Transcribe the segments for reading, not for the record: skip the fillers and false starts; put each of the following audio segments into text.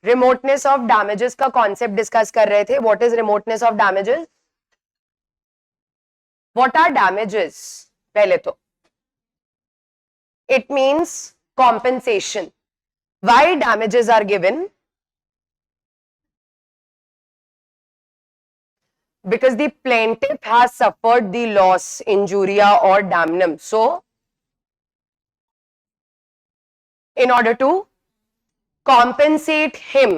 Remoteness of damages का concept discuss कर रहे थे. What is remoteness of damages? What are damages? पहले तो it means compensation. Why damages are given? Because the plaintiff has suffered the loss, injuria or damnum. So, in order to compensate him,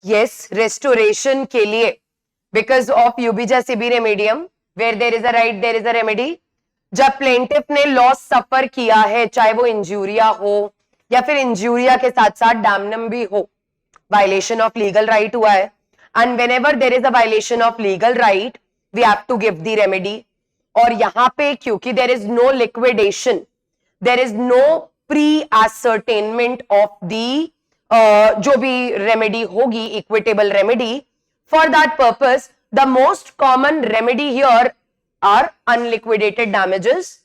yes, restoration के लिए, because of ubija sibi remedium, where there is a right, there is a remedy. जब plaintiff ने loss suffer किया है, चाहे वो injuria हो या फिर इंजूरिया के साथ साथ डैमनम भी हो, वायलेशन ऑफ लीगल राइट हुआ है. And whenever there is a violation of legal right we have to give the remedy. और यहां पे क्योंकि there is no liquidation, there is no pre ascertainment of the जो भी remedy होगी, equitable remedy, for that purpose the most common remedy here are unliquidated damages.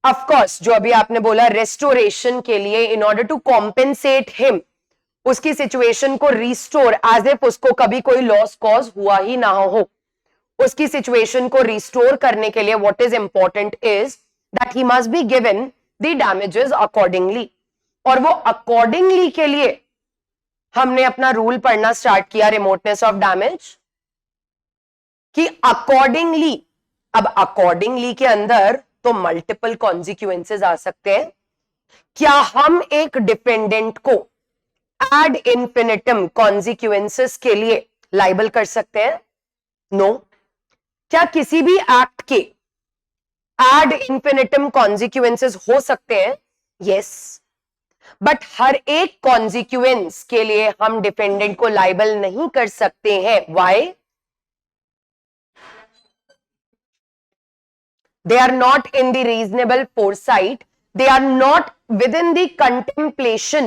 Of course जो अभी आपने बोला रेस्टोरेशन के लिए, in order to compensate him, उसकी सिचुएशन को रिस्टोर, एज इफ उसको कभी कोई लॉस कॉज हुआ ही ना हो, उसकी सिचुएशन को रिस्टोर करने के लिए what is important is that he must be given the damages accordingly. और वो अकॉर्डिंगली के लिए हमने अपना रूल पढ़ना स्टार्ट किया रिमोटनेस ऑफ डैमेज कि अकॉर्डिंगली. अब अकॉर्डिंगली के अंदर तो मल्टीपल कॉन्सिक्वेंसेस आ सकते हैं. क्या हम एक डिपेंडेंट को एड इन्फिनिटम कॉन्सिक्वेंसेस के लिए लाइबल कर सकते हैं? नो. क्या किसी भी एक्ट के एड इन्फिनिटम कॉन्सिक्वेंसेस हो सकते हैं? यस. बट हर एक कॉन्सिक्वेंस के लिए हम डिपेंडेंट को लाइबल नहीं कर सकते हैं. Why? They are not in the reasonable foresight. They are not within the contemplation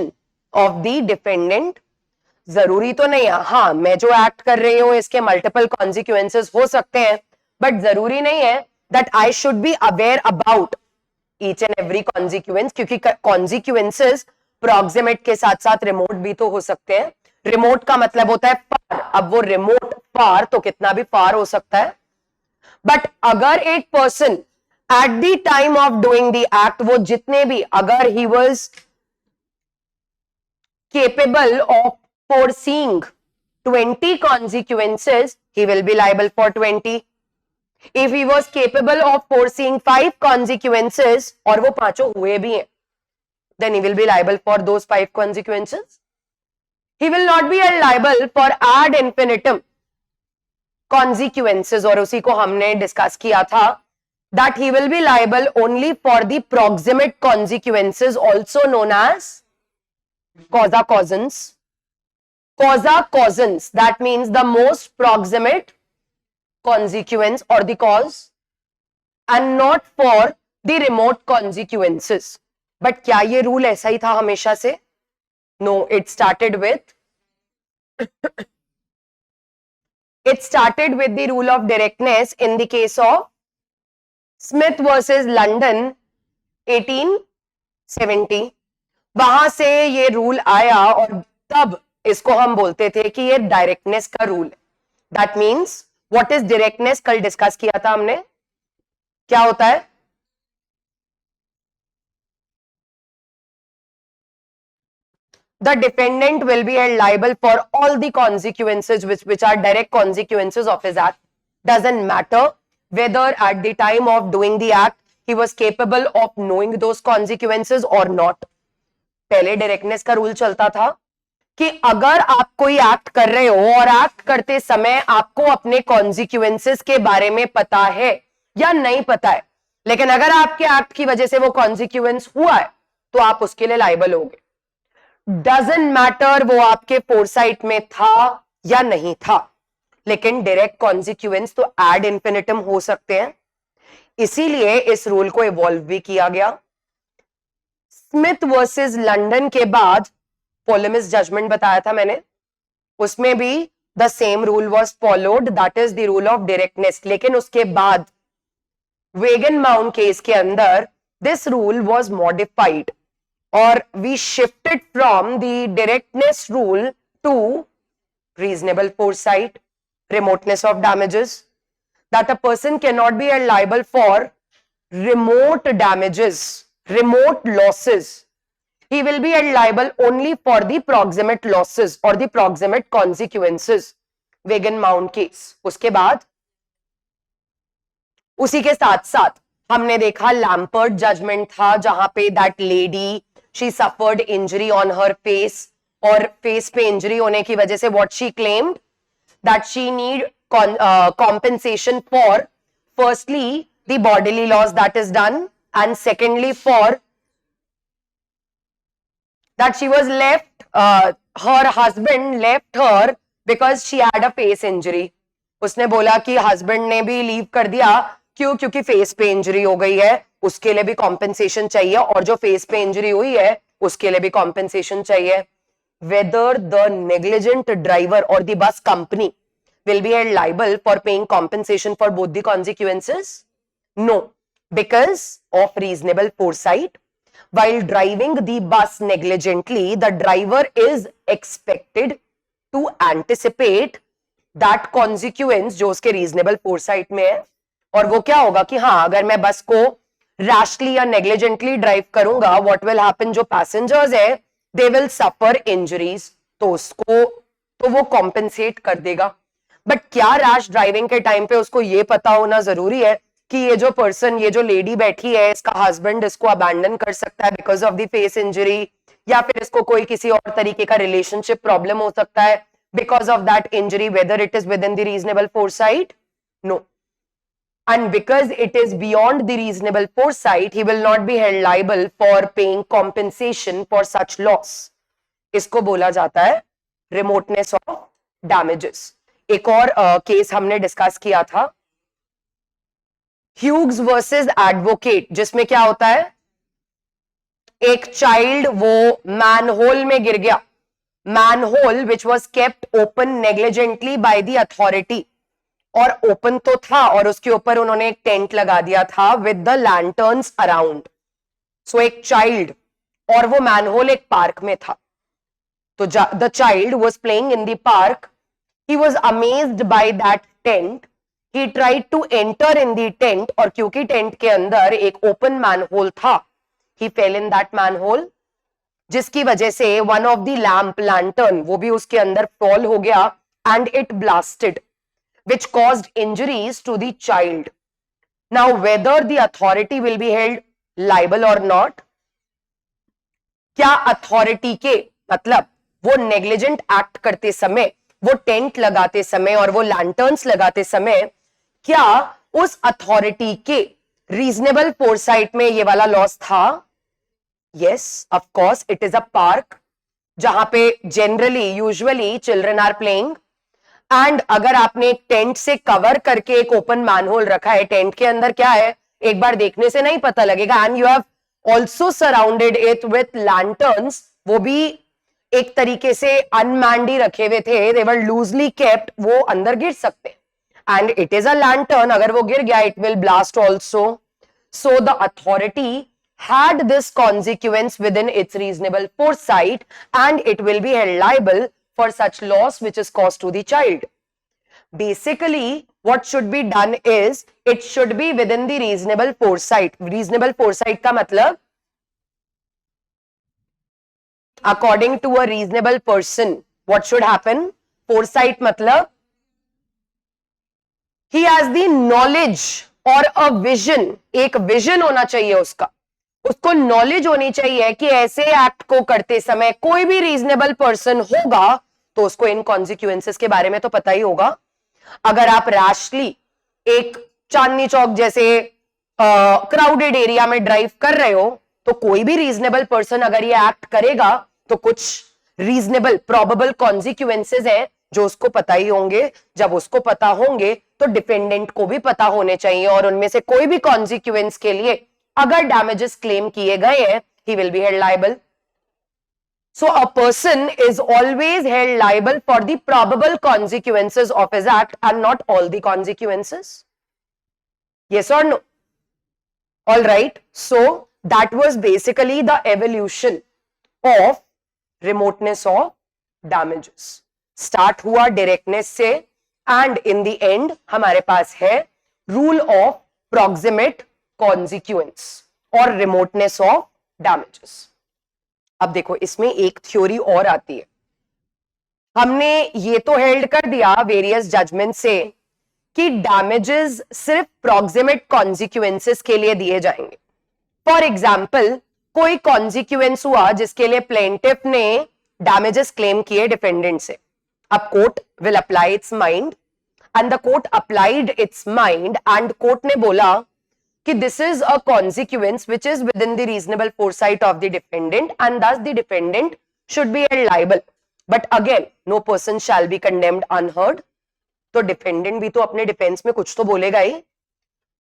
of the defendant. जरूरी तो नहीं है, हाँ मैं जो एक्ट कर रही हूं इसके मल्टीपल कॉन्सिक्वेंसेस हो सकते हैं, बट जरूरी नहीं है that I should be aware about each and every consequence, क्योंकि कॉन्सिक्वेंसेस प्रोक्सिमेट के साथ साथ रिमोट भी तो हो सकते हैं. रिमोट का मतलब होता है फार. अब वो रिमोट फार तो कितना भी फार हो सकता है. बट अगर एक person at the time of doing the act, वो जितने भी, अगर he was capable of foreseeing 20 consequences, he will be liable for 20. If he was capable of foreseeing 5 consequences, और वो पांचों हुए भी हैं, then he will be liable for those 5 consequences. He will not be liable for ad infinitum consequences, और उसी को हमने डिस्कस किया था that he will be liable only for the proximate consequences, also known as causa causans. Causa causans, that means the most proximate consequence or the cause, and not for the remote consequences. But क्या ये rule ऐसा ही था हमेशा से? No, it started with the rule of directness in the case of Smith versus London 1870. वहां से ये rule आया और तब इसको हम बोलते थे कि ये डायरेक्टनेस का रूल है. That means what is directness, कल डिस्कस किया था हमने. क्या होता है? The defendant will be held liable for all the consequences which are direct consequences of his act. Doesn't matter whether at the time of doing the act he was capable of knowing those consequences or not. पहले directness का rule चलता था कि अगर आप कोई act कर रहे हो और एक्ट करते समय आपको अपने कॉन्सिक्वेंसेस के बारे में पता है या नहीं पता है, लेकिन अगर आपके एक्ट की वजह से वो कॉन्सिक्वेंस हुआ है तो आप उसके लिए लाइबल होगे. डजंट मैटर वो आपके फोरसाइट में था या नहीं था, लेकिन डायरेक्ट कॉन्सिक्वेंस तो एड इन्फिनिटम हो सकते हैं. इसीलिए इस रूल को इवॉल्व भी किया गया. स्मिथ वर्सेस लंदन के बाद पोलेमिस जजमेंट बताया था मैंने, उसमें भी the same rule was followed, that is the rule of directness. लेकिन उसके बाद वेगन माउंट केस के अंदर दिस रूल वाज मॉडिफाइड और we shifted from the directness rule to reasonable foresight, remoteness of damages, that a person cannot be held liable for remote damages, remote losses. He will be held liable only for the proximate losses or the proximate consequences. Wagon Mound case. उसके बाद उसी के साथ साथ हमने देखा Lampert judgement था जहां पे that lady she suffered injury on her face और फेस पे इंजरी होने की वजह से what she claimed that she need compensation for firstly the bodily loss that is done and secondly for that she was left her husband left her because she had a face injury. उसने बोला कि husband ने भी leave कर दिया क्योंकि face पे injury हो गई है, उसके लिए भी कॉम्पेंसेशन चाहिए और जो फेस पे इंजरी हुई है उसके लिए भी कॉम्पेंसेशन चाहिए. Whether the negligent driver or the bus company will be held liable for paying compensation for both the consequences? No, because of reasonable foresight. While driving the bus negligently, the driver is expected to anticipate that consequence जो उसके reasonable foresight में है. और वो क्या होगा कि हाँ अगर मैं बस को rashly या negligently drive करूंगा, what will happen, जो passengers है they will suffer injuries, तो उसको तो वो compensate कर देगा. बट क्या रैश ड्राइविंग के टाइम पे उसको ये पता होना जरूरी है कि ये जो पर्सन, ये जो लेडी बैठी है, इसका हस्बैंड इसको अबैंडन कर सकता है because of the face injury, या फिर इसको कोई किसी और तरीके का रिलेशनशिप प्रॉब्लम हो सकता है because of that injury, whether it is within the reasonable foresight? No. And because it is beyond the reasonable foresight, he will not be held liable for paying compensation for such loss. इसको बोला जाता है remoteness of damages. एक और case हमने discuss किया था, Hughes versus advocate, जिसमें क्या होता है, एक चाइल्ड वो मैनहोल में गिर गया, manhole which was kept open negligently by the authority, और ओपन तो था और उसके ऊपर उन्होंने एक टेंट लगा दिया था विद द लैंटर्न्स अराउंड. सो एक चाइल्ड, और वो मैनहोल एक पार्क में था, तो the child was playing in the park. He was amazed by that tent. He tried to enter in the tent, और क्योंकि टेंट के अंदर एक ओपन मैनहोल था, he fell in that manhole, जिसकी वजह से one of the lantern वो भी उसके अंदर फॉल हो गया and it blasted, which caused injuries to the child. Now whether the authority will be held liable or not, क्या अथॉरिटी के मतलब वो नेग्लिजेंट एक्ट करते समय, वो टेंट लगाते समय और वो लैंटर्न्स लगाते समय, क्या उस अथॉरिटी के रीजनेबल फोरसाइट में ये वाला लॉस था? Yes, of course. It is a park जहां पे generally usually children are playing, and अगर आपने एक टेंट से कवर करके एक ओपन मैनहोल रखा है, टेंट के अंदर क्या है एक बार देखने से नहीं पता लगेगा, and you have also surrounded it with lanterns, वो भी एक तरीके से अनमैंड ही रखे हुए थे, दे वर लूजली केप्ट, वो अंदर गिर सकते, and it is a lantern, अगर वो गिर गया it will blast also. So the authority had this consequence within its reasonable foresight, and it will be held liable for such loss which is caused to the child. Basically what should be done is it should be within the reasonable foresight. Reasonable foresight का मतलब according to a reasonable person what should happen? Foresight मतलब he has the knowledge or a vision, एक vision होना चाहिए उसका, उसको knowledge होनी चाहिए कि ऐसे एक्ट को करते समय कोई भी रीजनेबल पर्सन होगा तो उसको इन कॉन्सिक्वेंसेस के बारे में तो पता ही होगा. अगर आप रैशली एक चांदनी चौक जैसे क्राउडेड एरिया में ड्राइव कर रहे हो तो कोई भी रीजनेबल पर्सन अगर ये एक्ट करेगा तो कुछ रीजनेबल प्रोबेबल कॉन्सिक्वेंसेस है जो उसको पता ही होंगे. जब उसको पता होंगे तो डिपेंडेंट को भी पता होने चाहिए, और उनमें से कोई भी कॉन्सिक्वेंस के लिए अगर डैमेजेस क्लेम किए गए हैं, he will be held liable. So a person is always held liable for the probable consequences of his act and not all the consequences. Yes or no? All right, so that was basically the evolution of remoteness of damages. Start हुआ directness से and in the end हमारे पास है rule of proximate consequence और remoteness of damages. अब देखो इसमें एक theory और आती है. हमने ये तो हेल्ड कर दिया वेरियस जजमेंट से कि डैमेजेस सिर्फ प्रॉक्सिमेट कॉन्सिक्वेंसेस के लिए दिए जाएंगे. फॉर एग्जाम्पल कोई कॉन्सिक्वेंस हुआ जिसके लिए प्लेंटिफ ने डैमेजेस क्लेम किए डिफेंडेंट से. अब court will apply its mind and the court applied its mind and court ने बोला कि this is a consequence which is within the reasonable foresight of the defendant and thus the defendant should be held liable. But again no person shall be condemned unheard. तो defendant भी तो अपने defence में कुछ तो बोलेगा ही.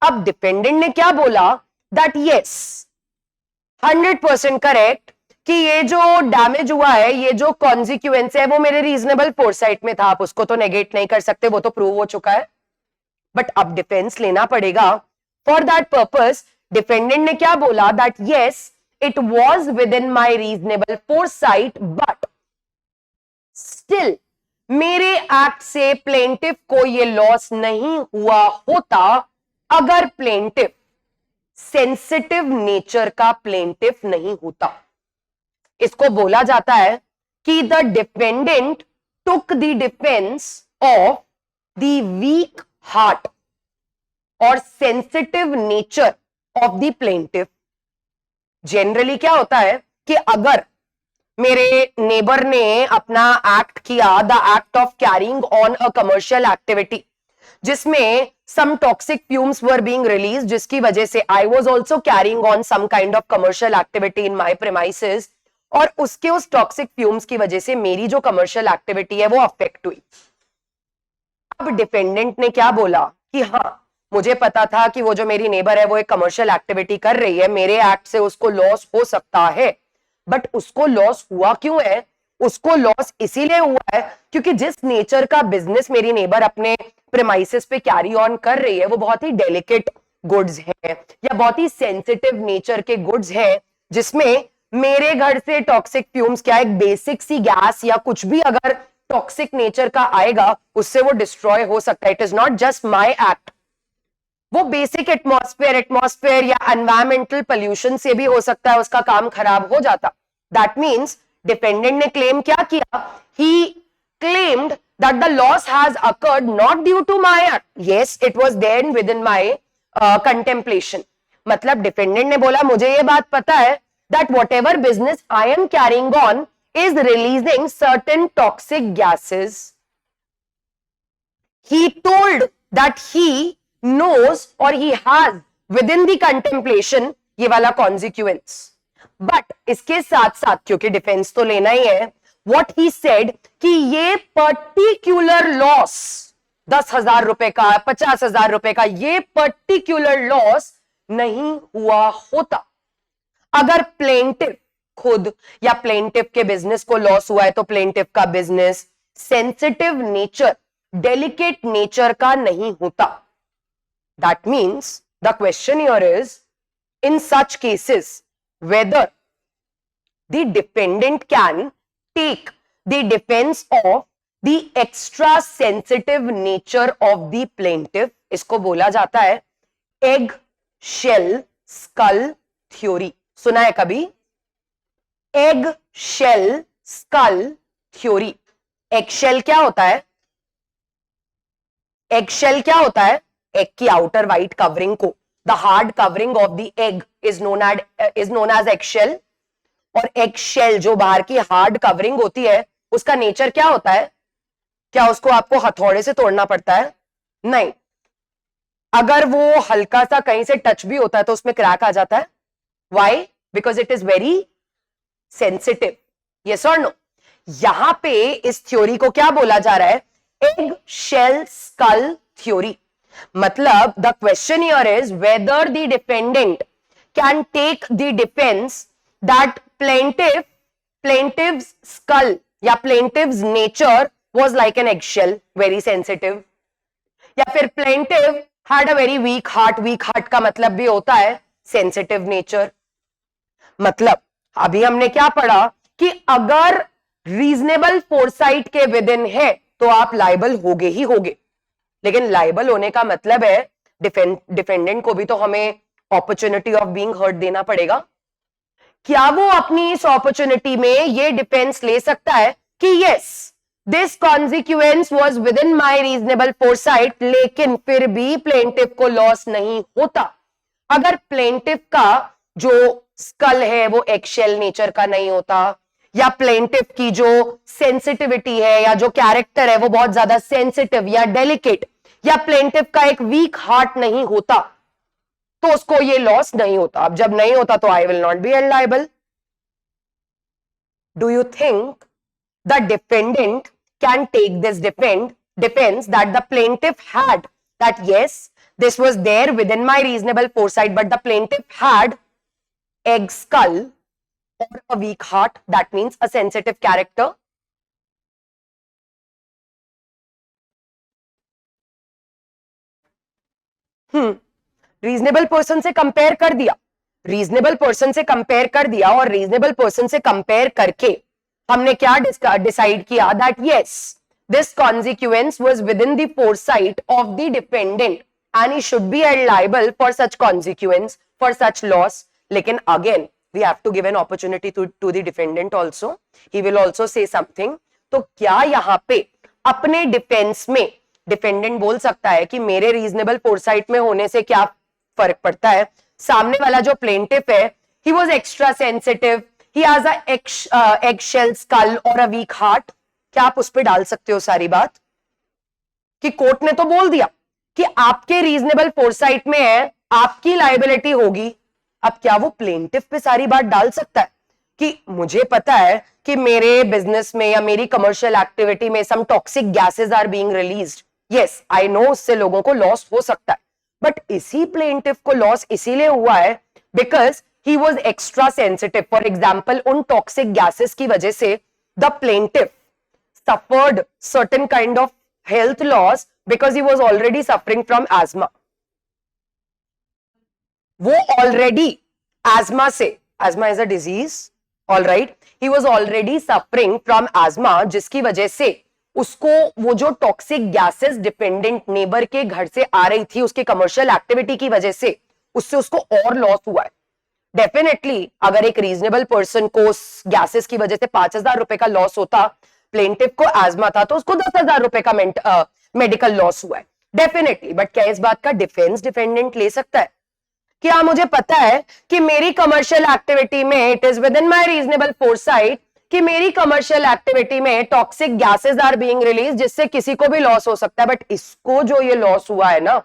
अब defendant ने क्या बोला दैट यस 100% करेक्ट कि ये जो डैमेज हुआ है, ये जो कॉन्सिक्वेंस है वो मेरे रीजनेबल फोरसाइट में था. आप उसको तो नेगेट नहीं कर सकते, वो तो प्रूव हो चुका है. बट अब डिफेंस लेना पड़ेगा. फॉर दैट पर्पस डिफेंडेंट ने क्या बोला that yes it was within my reasonable foresight but still मेरे एक्ट से प्लेंटिफ को ये लॉस नहीं हुआ होता अगर प्लेंटिफ सेंसिटिव नेचर का प्लेंटिफ नहीं होता. इसको बोला जाता है कि the defendant took the defence of the weak heart और sensitive nature of the plaintiff. Generally क्या होता है कि अगर मेरे नेबर ने अपना एक्ट किया, the act of carrying on a commercial activity जिसमें some toxic fumes were being release, जिसकी वजह से I was also carrying on some kind of commercial activity in my premises और उसके उस टॉक्सिक फ्यूम्स की वजह से मेरी जो कमर्शियल एक्टिविटी है वो अफेक्ट हुई. अब डिफेंडेंट ने क्या बोला कि हाँ मुझे पता था कि वो जो मेरी नेबर है वो एक कमर्शियल एक्टिविटी कर रही है, मेरे एक्ट से उसको लॉस हो सकता है. बट उसको लॉस हुआ क्यों है? उसको लॉस इसीलिए हुआ है क्योंकि जिस नेचर का बिजनेस मेरी नेबर अपने प्रेमाइसेस पे कैरी ऑन कर रही है वो बहुत ही डेलिकेट गुड्स है या बहुत ही सेंसिटिव नेचर के गुड्स हैं, जिसमें मेरे घर से टॉक्सिक फ्यूम्स क्या एक बेसिक सी गैस या कुछ भी अगर टॉक्सिक नेचर का आएगा उससे वो डिस्ट्रॉय हो सकता है. It is not just my act, वो बेसिक एटमॉस्फेयर या एनवायरमेंटल पोल्यूशन से भी हो सकता है उसका काम खराब हो जाता. दैट मीन्स डिफेंडेंट ने क्लेम क्या किया? He claimed that the loss has occurred not due to my act. Yes it was there within my contemplation. मतलब डिफेंडेंट ने बोला मुझे ये बात पता है that whatever business I am carrying on is releasing certain toxic gases. He told that he knows or he has within the contemplation ये वाला consequence. But इसके साथ साथ क्योंकि डिफेंस तो लेना ही है, what he said कि ये particular loss 10,000 रुपए का 50,000 रुपए का ये particular loss नहीं हुआ होता अगर प्लेंटिफ खुद या प्लेंटिफ के बिजनेस को लॉस हुआ है तो प्लेंटिफ का business sensitive nature delicate nature का नहीं होता. That means the question here is in such cases whether the defendant can take the defence of the extra sensitive nature of the plaintiff. इसको बोला जाता है एग शेल स्कल थ्योरी. सुना है कभी? Egg shell skull theory. Eggshell क्या होता है? एग शेल क्या होता है? एग की आउटर व्हाइट कवरिंग को, the hard covering of the egg is known as eggshell. और एग शेल जो बाहर की हार्ड कवरिंग होती है उसका नेचर क्या होता है? क्या उसको आपको हथौड़े से तोड़ना पड़ता है? नहीं. अगर वो हल्का सा कहीं से टच भी होता है तो उसमें क्रैक आ जाता है. Why? Because it is very sensitive. Yes और नो? यहां पे इस थ्योरी को क्या बोला जा रहा है? Egg shell skull theory. मतलब the question here is whether the defendant can take the defence that plaintiff's skull या plaintiff's nature was like an eggshell, very sensitive. या फिर plaintiff had a very weak heart. weak heart का मतलब भी होता है sensitive nature. मतलब अभी हमने क्या पढ़ा कि अगर रीजनेबल फोरसाइट के विद इन है तो आप लायबल होगे ही होगे, लेकिन लायबल होने का मतलब है डिफेंडेंट को भी तो हमें अपॉर्चुनिटी ऑफ बीइंग हर्ट देना पड़ेगा। क्या वो अपनी इस अपॉर्चुनिटी में ये डिफेंस ले सकता है कि yes this consequence was within my reasonable foresight, लेकिन फिर भी प्लेंटिफ को लॉस नहीं होता? अगर प्लेंटिफ का जो स्कल है वो एक्शेल नेचर का नहीं होता, या प्लेंटिफ की जो सेंसिटिविटी है या जो कैरेक्टर है वो बहुत ज्यादा सेंसिटिव या डेलिकेट, या प्लेंटिफ का एक वीक हार्ट नहीं होता, तो उसको ये लॉस नहीं होता। अब जब नहीं होता तो I will not be held liable. Do you think the defendant can take this defense that the plaintiff had, that yes this was there within my reasonable foresight, but the plaintiff had egg skull or a weak heart, that means a sensitive character? Reasonable person से compare कर दिया, reasonable person से compare कर दिया, और reasonable person से compare करके हमने क्या डिसाइड किया? That yes this consequence was within the foresight of the dependent and he should be held liable for such consequence, for such loss. लेकिन again we have to give an opportunity to the defendant also, he will also say something। तो क्या यहां पे अपने defence में defendant बोल सकता है कि मेरे रीजनेबल फोरसाइट में होने से क्या फर्क पड़ता है? सामने वाला जो प्लेंटिफ है he was extra sensitive, he has a eggshell skull or a weak heart, क्या आप उस पर डाल सकते हो सारी बात? कि कोर्ट ने तो बोल दिया कि आपके रीजनेबल फोरसाइट में है, आपकी लायबिलिटी होगी। अब क्या वो प्लेंटिफ पे सारी बात डाल सकता है कि मुझे पता है कि मेरे बिजनेस में या मेरी कमर्शियल एक्टिविटी में some toxic gases are being released, yes I know उससे लोगों को लॉस हो सकता है, बट इसी प्लेंटिफ को लॉस इसीलिए हुआ है because he was extra sensitive. For example उन टॉक्सिक गैसेस की वजह से the plaintiff suffered certain kind of health loss because he was already suffering from asthma। वो ऑलरेडी एस्मा से, ESMA is a disease, alright, he was already suffering from ESMA, जिसकी वजह से उसको वो जो टॉक्सिक गैसेस डिपेंडेंट नेबर के घर से आ रही थी उसके कमर्शियल एक्टिविटी की वजह से, उससे उसको और लॉस हुआ है। डेफिनेटली अगर एक रीजनेबल पर्सन को गैसेस की वजह से 5,000 रुपए का लॉस होता, प्लेंटिफ को एस्मा था तो उसको 10,000 रुपए का मेडिकल लॉस हुआ है डेफिनेटली। बट क्या इस बात का डिफेंस डिफेंडेंट ले सकता है? क्या मुझे पता है कि मेरी कमर्शियल एक्टिविटी में it is within my reasonable foresight कि मेरी कमर्शियल एक्टिविटी में toxic gases are being release जिससे किसी को भी लॉस हो सकता है, बट इसको जो ये लॉस हुआ है ना,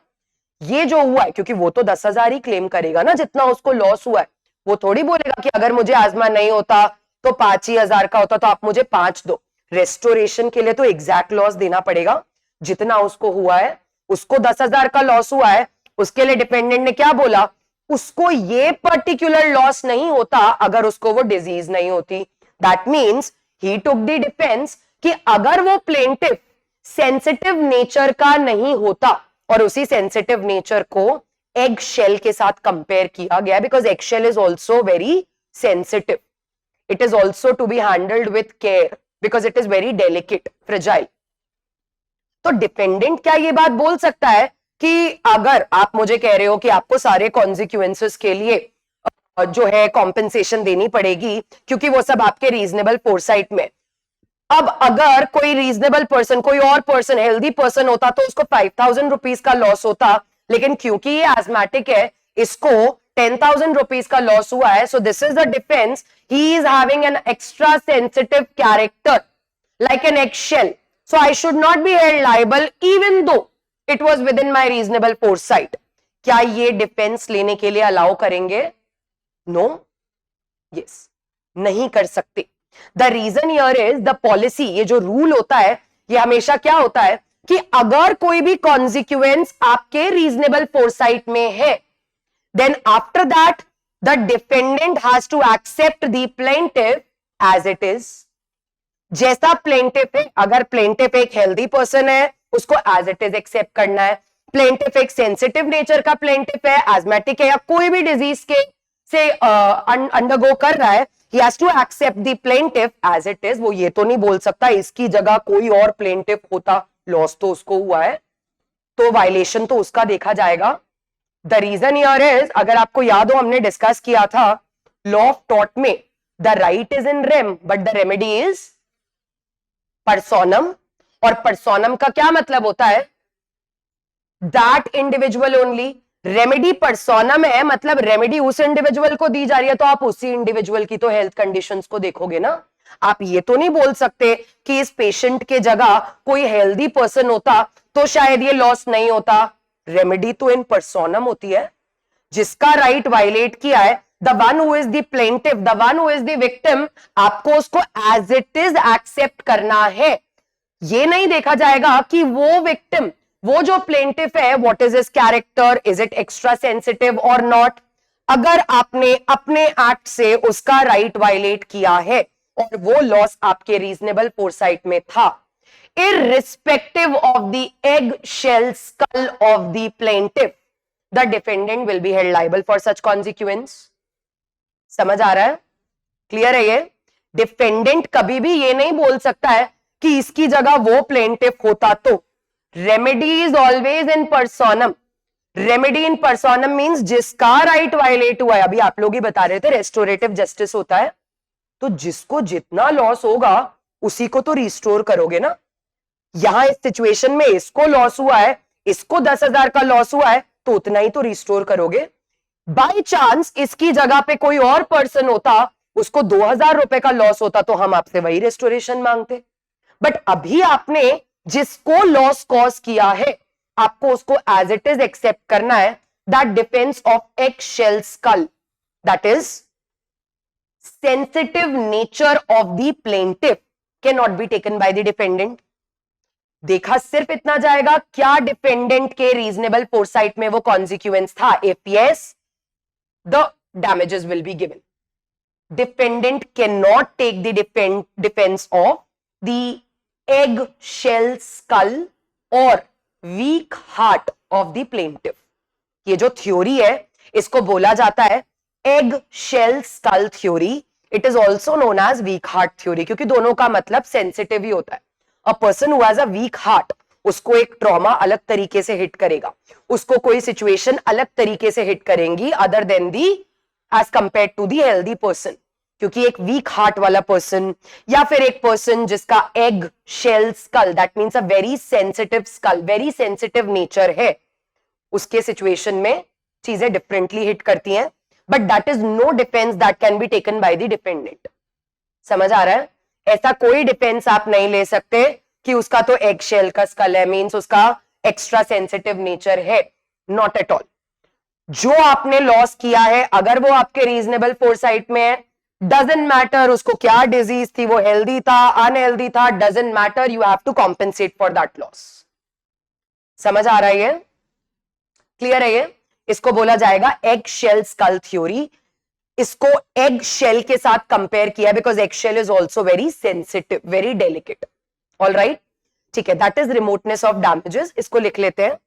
ये जो हुआ है, क्योंकि वो तो 10,000 ही क्लेम करेगा ना जितना उसको लॉस हुआ है, वो थोड़ी बोलेगा कि अगर मुझे आजमा नहीं होता तो 5,000 का होता तो आप मुझे 5 दो। रेस्टोरेशन के लिए तो एग्जैक्ट लॉस देना पड़ेगा जितना उसको हुआ है। उसको 10,000 का लॉस हुआ है, उसके लिए डिपेंडेंट ने क्या बोला? उसको ये पर्टिकुलर लॉस नहीं होता अगर उसको वो डिजीज नहीं होती। That means he took the defence कि अगर वो प्लेंटिफ सेंसिटिव नेचर का नहीं होता, और उसी सेंसिटिव नेचर को एग शेल के साथ कंपेयर किया गया because egg shell is also very sensitive, it is also to be handled with care because it is very delicate, fragile. तो डिपेंडेंट क्या ये बात बोल सकता है कि अगर आप मुझे कह रहे हो कि आपको सारे कॉन्सिक्वेंसेस के लिए जो है कॉम्पेंसेशन देनी पड़ेगी क्योंकि वो सब आपके रीजनेबल फोरसाइट में, अब अगर कोई रीजनेबल पर्सन, कोई और पर्सन, हेल्दी पर्सन होता तो उसको 5,000 रुपीज का लॉस होता, लेकिन क्योंकि ये एस्मेटिक है इसको 10,000 रुपीज का लॉस हुआ है। So this is the defence, he is having an extra sensitive character like an eggshell, so I should not be held liable even though it was within my reasonable foresight. क्या ये defence लेने के लिए allow करेंगे? No, yes, नहीं कर सकते। The reason here is the policy, ये जो रूल होता है ये हमेशा क्या होता है कि अगर कोई भी कॉन्सिक्वेंस आपके रीजनेबल फोरसाइट में है, then after that the defendant has to accept the plaintiff as it is. जैसा प्लेंटिफ है, अगर प्लेंटिफ एक हेल्दी पर्सन है उसको एज इट इज एक्सेप्ट करना है, प्लेंटिफ एक सेंसिटिव नेचर का प्लेंटिफ है, एजमेटिक है या कोई भी डिजीज के से अंडरगो कर रहा है, he has to accept the plaintiff as it is. वो ये तो नहीं बोल सकता इसकी जगह कोई और प्लेंटिफ होता, लॉस तो उसको हुआ है तो वायलेशन तो उसका देखा जाएगा. द रीजन हियर इज, अगर आपको याद हो हमने डिस्कस किया था लॉ ऑफ टॉर्ट में, the right is in rem but the remedy is personam. और पर्सोनम का क्या मतलब होता है? That individual only. Remedy personam है, मतलब रेमेडी उस इंडिविजुअल को दी जा रही है तो आप उसी इंडिविजुअल की तो हेल्थ कंडीशंस को देखोगे ना. आप ये तो नहीं बोल सकते कि इस पेशेंट के जगह कोई हेल्दी पर्सन होता तो शायद ये लॉस नहीं होता. रेमेडी तो इन पर्सोनम होती है. जिसका राइट वायलेट किया है, the one who is the plaintiff, the one who is the victim, आपको उसको एज इट इज एक्सेप्ट करना है. ये नहीं देखा जाएगा कि वो विक्टिम, वो जो प्लेंटिफ है, what is his character, is it extra sensitive और नॉट. अगर आपने अपने एक्ट से उसका राइट वायलेट किया है और वो लॉस आपके रीजनेबल फोरसाइट में था, irrespective of the egg-shell skull of the plaintiff, the defendant will be held liable for such consequence. समझ आ रहा है? क्लियर है ये? डिफेंडेंट कभी भी ये नहीं बोल सकता है कि इसकी जगह वो प्लेंटिफ होता तो. Remedy is always in personam. Remedy in personam means जिसका राइट वायलेट हुआ है. अभी आप लोग ही बता रहे थे रेस्टोरेटिव जस्टिस होता है, तो जिसको जितना लॉस होगा उसी को तो रिस्टोर करोगे ना. यहां इस सिचुएशन में इसको लॉस हुआ है, इसको 10,000 का लॉस हुआ है, तो उतना ही तो रिस्टोर करोगे. बाय चांस इसकी जगह पे कोई और पर्सन होता, उसको 2,000 रुपए का लॉस होता, तो हम आपसे वही रेस्टोरेशन मांगते. बट अभी आपने जिसको लॉस कॉज किया है, आपको उसको एज इट इज एक्सेप्ट करना है. That defence of egg shell skull, that is sensitive nature of the plaintiff, can not be taken by the defendant. देखा सिर्फ इतना जाएगा, क्या डिफेंडेंट के रीजनेबल फोरसाइट में वो कॉन्सिक्वेंस था? If yes, the damages will be given. Defendant can not take the defence of the egg shell skull और weak heart of the plaintiff. ये जो थ्योरी है इसको बोला जाता है egg shell skull theory. It is also known as weak heart theory, क्योंकि दोनों का मतलब सेंसिटिव ही होता है. A person who has a weak heart, उसको एक ट्रॉमा अलग तरीके से हिट करेगा, उसको कोई सिचुएशन अलग तरीके से हिट करेंगी other than the as compare to the healthy person. क्योंकि एक वीक हार्ट वाला पर्सन या फिर एक पर्सन जिसका egg shell skull, that means a very sensitive skull, very sensitive nature है, उसके सिचुएशन में चीजें डिफरेंटली हिट करती हैं. But that is no defence that can be taken by the defendant. समझ आ रहा है? ऐसा कोई डिफेंस आप नहीं ले सकते कि उसका तो एग शेल का स्कल है, मीन्स उसका एक्स्ट्रा सेंसिटिव नेचर है. Not at all. जो आपने लॉस किया है, अगर वो आपके रीजनेबल फोरसाइट में है, डजंट मैटर उसको क्या डिजीज थी, वो हेल्दी था अनहेल्दी था, doesn't matter, you have to compensate for that loss. समझ आ रहा है ये? क्लियर है ये? इसको बोला जाएगा एग शेल स्कल थ्योरी. इसको एग शेल के साथ कंपेयर किया because egg shell is also very sensitive, very delicate. All right, ठीक है. That is remoteness of damages. इसको लिख लेते हैं.